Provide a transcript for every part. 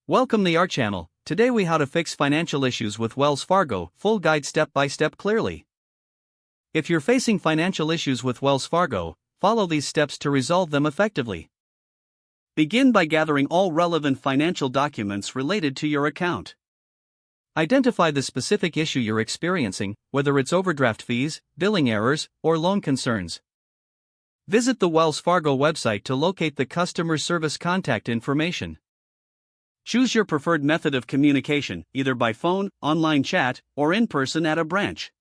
Welcome to our channel. Today we how to fix financial issues with Wells Fargo, full guide step by step clearly. If you're facing financial issues with Wells Fargo, follow these steps to resolve them effectively. Begin by gathering all relevant financial documents related to your account. Identify the specific issue you're experiencing, whether it's overdraft fees, billing errors, or loan concerns. Visit the Wells Fargo website to locate the customer service contact information. Choose your preferred method of communication, either by phone, online chat, or in person at a branch.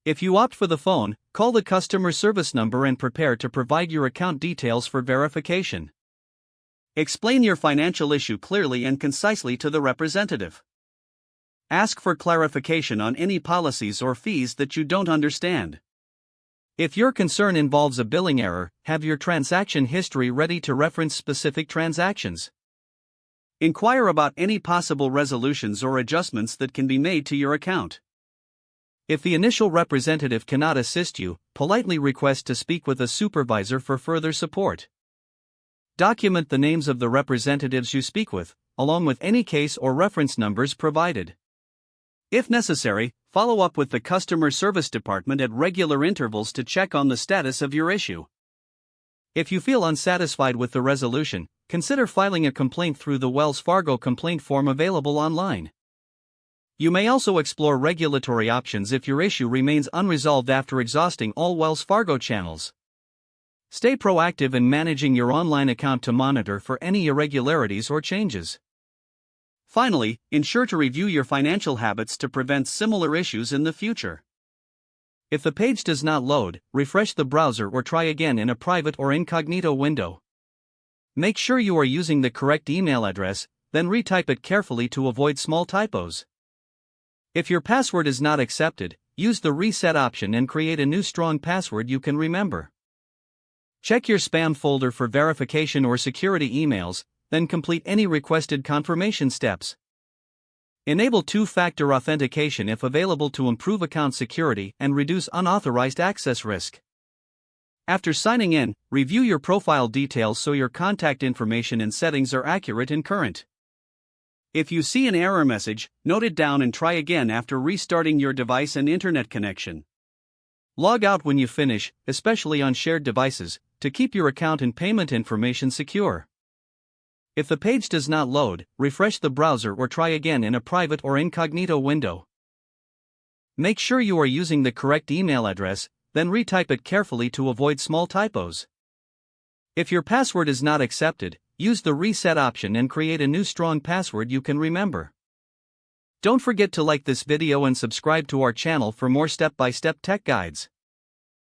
If you opt for the phone, call the customer service number and prepare to provide your account details for verification. Explain your financial issue clearly and concisely to the representative. Ask for clarification on any policies or fees that you don't understand. If your concern involves a billing error, have your transaction history ready to reference specific transactions. Inquire about any possible resolutions or adjustments that can be made to your account. If the initial representative cannot assist you, politely request to speak with a supervisor for further support. Document the names of the representatives you speak with, along with any case or reference numbers provided. If necessary, follow up with the customer service department at regular intervals to check on the status of your issue. If you feel unsatisfied with the resolution, consider filing a complaint through the Wells Fargo complaint form available online. You may also explore regulatory options if your issue remains unresolved after exhausting all Wells Fargo channels. Stay proactive in managing your online account to monitor for any irregularities or changes. Finally, ensure to review your financial habits to prevent similar issues in the future. If the page does not load, refresh the browser or try again in a private or incognito window. Make sure you are using the correct email address, then retype it carefully to avoid small typos. If your password is not accepted, use the reset option and create a new strong password you can remember. Check your spam folder for verification or security emails, then complete any requested confirmation steps. Enable two-factor authentication if available to improve account security and reduce unauthorized access risk. After signing in, review your profile details so your contact information and settings are accurate and current. If you see an error message, note it down and try again after restarting your device and internet connection. Log out when you finish, especially on shared devices, to keep your account and payment information secure. If the page does not load, refresh the browser or try again in a private or incognito window. Make sure you are using the correct email address, then retype it carefully to avoid small typos. If your password is not accepted, use the reset option and create a new strong password you can remember. Don't forget to like this video and subscribe to our channel for more step-by-step tech guides.